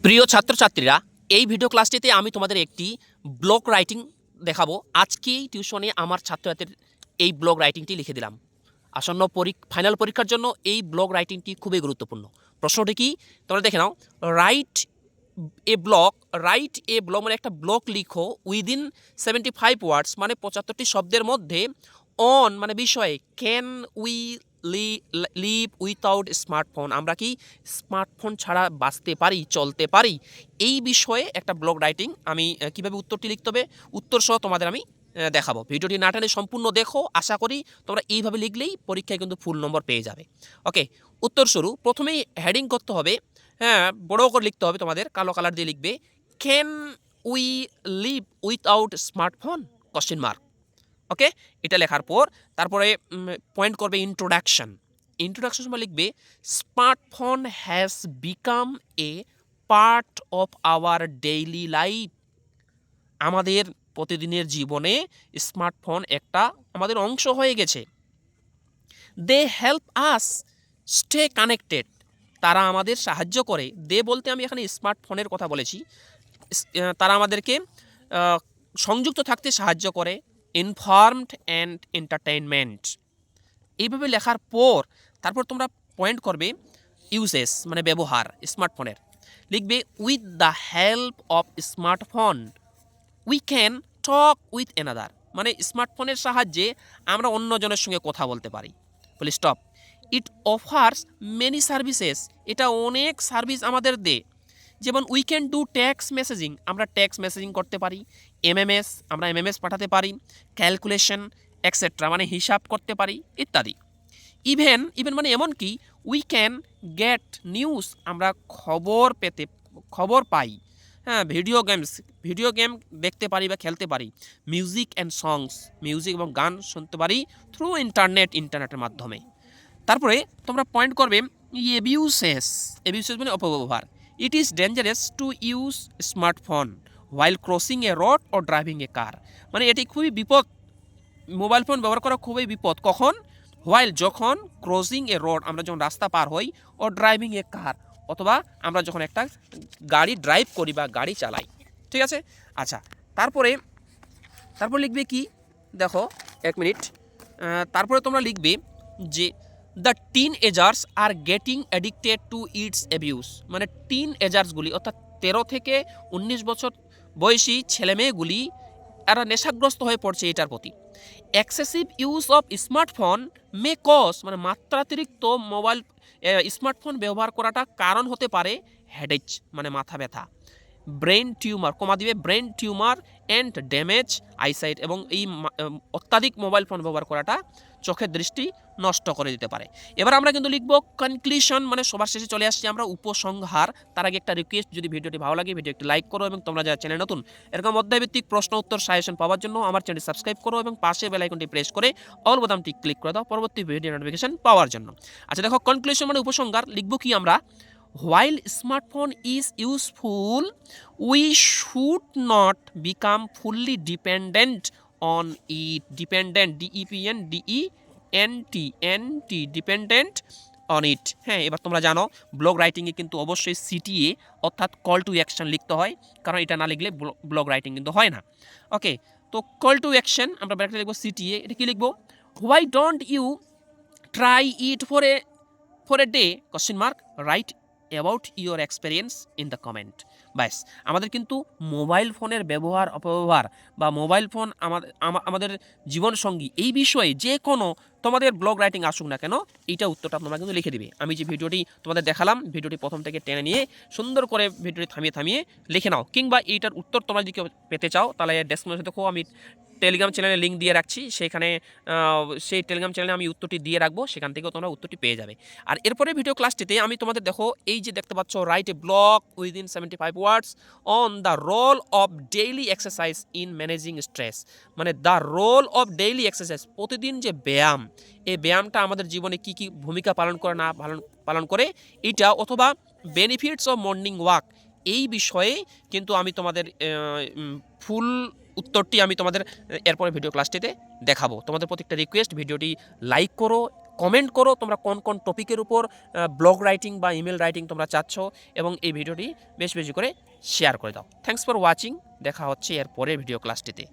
প্রিয় ছাত্রছাত্রীরা, এই ভিডিও ক্লাসটিতে আমি তোমাদের একটি ব্লগ রাইটিং দেখাবো। আজকেই টিউশনে আমার ছাত্রছাত্রীর এই ব্লগ রাইটিংটি লিখে দিলাম। আসন্ন ফাইনাল পরীক্ষার জন্য এই ব্লগ রাইটিংটি খুবই গুরুত্বপূর্ণ। প্রশ্নটি কি তোমরা দেখে নাও। রাইট রাইট এ ব্লগ মানে একটা ব্লগ লিখো উইদিন 75 ওয়ার্ডস মানে 75টি শব্দের মধ্যে অন মানে বিষয়ে can we live without smartphone, আমরা কি স্মার্টফোন ছাড়া বাঁচতে পারি, চলতে পারি, এই বিষয়ে একটা ব্লগ রাইটিং আমি কিভাবে উত্তরটি লিখতে হবে উত্তর সহ তোমাদের আমি দেখাবো। ভিডিওটি না টেনে সম্পূর্ণ দেখো, আশা করি তোমরা এইভাবে লিখলেই পরীক্ষায় কিন্তু ফুল নম্বর পেয়ে যাবে। ওকে, উত্তর শুরু। প্রথমেই হেডিং করতে হবে, হ্যাঁ বড় করে লিখতে হবে, তোমাদের কালো কালার দিয়ে লিখবে can we live without smartphone question mark. Okay, এটা লেখার পর তারপরে পয়েন্ট করবে ইন্ট্রোডাকশন সময় লিখবে smartphone has become a part of our daily life, আমাদের প্রতিদিনের জীবনে স্মার্টফোন একটা আমাদের অংশ হয়ে গেছে। They help us stay connected, তারা আমাদের সাহায্য করে। দে বলতে আমি এখানে স্মার্টফোনের কথা বলেছি। তারা আমাদেরকে সংযুক্ত থাকতে সাহায্য করে। ইনফর্মড অ্যান্ড এন্টারটেইনমেন্ট, এইভাবে লেখার পর তারপর তোমরা পয়েন্ট করবে ইউজেস মানে ব্যবহার স্মার্টফোনের। লিখবে with the help of smartphone we can talk with another, মানে স্মার্টফোনের সাহায্যে আমরা অন্যজনের সঙ্গে কথা বলতে পারি। বলি স্টপ। ইট অফার্স মেনি সার্ভিসেস, এটা অনেক সার্ভিস আমাদের দেয়। যেমন we can do text messaging, আমরা টেক্সট মেসেজিং করতে পারি। এমএমএস, আমরা এমএমএস পাঠাতে পারি। ক্যালকুলেশন এক্সেট্রা মানে হিসাব করতে পারি ইত্যাদি। ইভেন মানে এমন কি উই ক্যান গেট নিউজ, আমরা খবর পাই। হ্যাঁ, ভিডিও গেম দেখতে পারি বা খেলতে পারি। মিউজিক অ্যান্ড সংস, মিউজিক এবং গান শুনতে পারি থ্রু ইন্টারনেটের মাধ্যমে। তারপরে তোমরা পয়েন্ট করবে এবিউসেস মানে অপব্যবহার। It is dangerous to use smartphone while crossing a road ও ড্রাইভিং এ কার, মানে এটি খুবই বিপদ, মোবাইল ফোন ব্যবহার করা খুবই বিপদ। কখন? যখন ক্রসিং এ রোড, আমরা যখন রাস্তা পার হই, ও ড্রাইভিং এ কার, অথবা আমরা যখন একটা গাড়ি ড্রাইভ করি বা গাড়ি চালাই। ঠিক আছে, আচ্ছা। তারপর লিখবে কি দেখো, এক মিনিট। তারপরে তোমরা লিখবে যে the teenagers are getting addicted to its abuse, মানে টিন এজার্সগুলি অর্থাৎ 13 থেকে 19 বছর বয়সী ছেলেমেয়েগুলি এরা নেশাগ্রস্ত হয়ে পড়ছে এটার প্রতি। Excessive use of smartphone may cause, মানে মাত্রাতিরিক্ত স্মার্টফোন ব্যবহার করাটা কারণ হতে পারে হেডেক মানে মাথা ব্যথা, brain tumour brain tumour and damage eyesight, এবং এই অত্যাধিক মোবাইল ফোন ব্যবহার করাটা চোখের দৃষ্টি নষ্ট করে দিতে পারে। এবার আমরা কিন্তু লিখব কনক্লুশন, মানে সবার শেষে চলে আসছি আমরা, উপসংহার। তার আগে একটা রিকোয়েস্ট, যদি ভিডিওটি ভালো লাগে ভিডিও একটি লাইক করো, এবং তোমরা যারা চ্যানেল নতুন এরকম অধ্যায়ভিত্তিক প্রশ্ন উত্তর সাজেশন পাওয়ার জন্য আমার চ্যানেল সাবস্ক্রাইব করো এবং পাশে বেল আইকনটি প্রেস করে অল বোতামটি ক্লিক করে দাও পরবর্তী ভিডিও নোটিফিকেশন পাওয়ার জন্য। আচ্ছা দেখো, কনক্লুশন মানে উপসংহার। লিখব কি আমরা, while smartphone is useful we should not become fully dependent on it, dependent on it। হ্যাঁ, এবার তোমরা জানো ব্লগ রাইটিংয়ে কিন্তু অবশ্যই সিটিএ অর্থাৎ কল টু অ্যাকশন লিখতে হয়, কারণ এটা না লিখলে ব্লগ রাইটিং কিন্তু হয় না। ওকে, তো কল টু অ্যাকশন আমরা ব্র্যাকেটে লিখবো সিটিএ। এটা কি লিখবো, why don't you try it for a day question mark, write about your experience in the comment. ব্যাস, আমাদের কিন্তু মোবাইল ফোনের ব্যবহার অপব্যবহার বা মোবাইল ফোন আমাদের জীবনসঙ্গী, এই বিষয়ে যে কোনো তোমাদের ব্লগ রাইটিং আসুক না কেন, এইটা উত্তরটা তোমরা কিন্তু লিখে দিবে। আমি যে ভিডিওটি তোমাদের দেখালাম, ভিডিওটি প্রথম থেকে টেনে নিয়ে সুন্দর করে ভিডিওটি থামিয়ে লিখে নাও, কিংবা এইটার উত্তর তোমরা যদি কেউ পেতে চাও তাহলে ডেসক্রিপশনে দেখো আমি টেলিগ্রাম চ্যানেলে লিঙ্ক দিয়ে রাখছি, সেখানে সেই টেলিগ্রাম চ্যানেলে আমি উত্তরটি দিয়ে রাখবো, সেখান থেকেও তোমরা উত্তরটি পেয়ে যাবে। আর এরপরে ভিডিও ক্লাসটিতে আমি তোমাদের দেখো এই যে দেখতে পাচ্ছ, write a blog within 75 words on the role of daily exercise in managing stress, মানে the role of daily exercise, প্রতিদিন যে ব্যায়াম, এই ব্যায়ামটা আমাদের জীবনে কি কি ভূমিকা পালন করে এইটা, অথবা বেনিফিটস অফ মর্নিং ওয়াক, এই বিষয়ে কিন্তু আমি তোমাদের ফুল উত্তরটি আমি তোমাদের এরপরে ভিডিও ক্লাসটিতে দেখাবো। তোমাদের প্রত্যেকটা রিকোয়েস্ট, ভিডিওটি লাইক করো, কমেন্ট করো তোমরা কোন কোন টপিকের উপর ব্লগ রাইটিং বা ইমেল রাইটিং তোমরা চাচ্ছ, এবং এই ভিডিওটি বেশি বেশি করে শেয়ার করে দাও। থ্যাঙ্কস ফর ওয়াচিং, দেখা হচ্ছে এর পরের ভিডিও ক্লাসটিতে।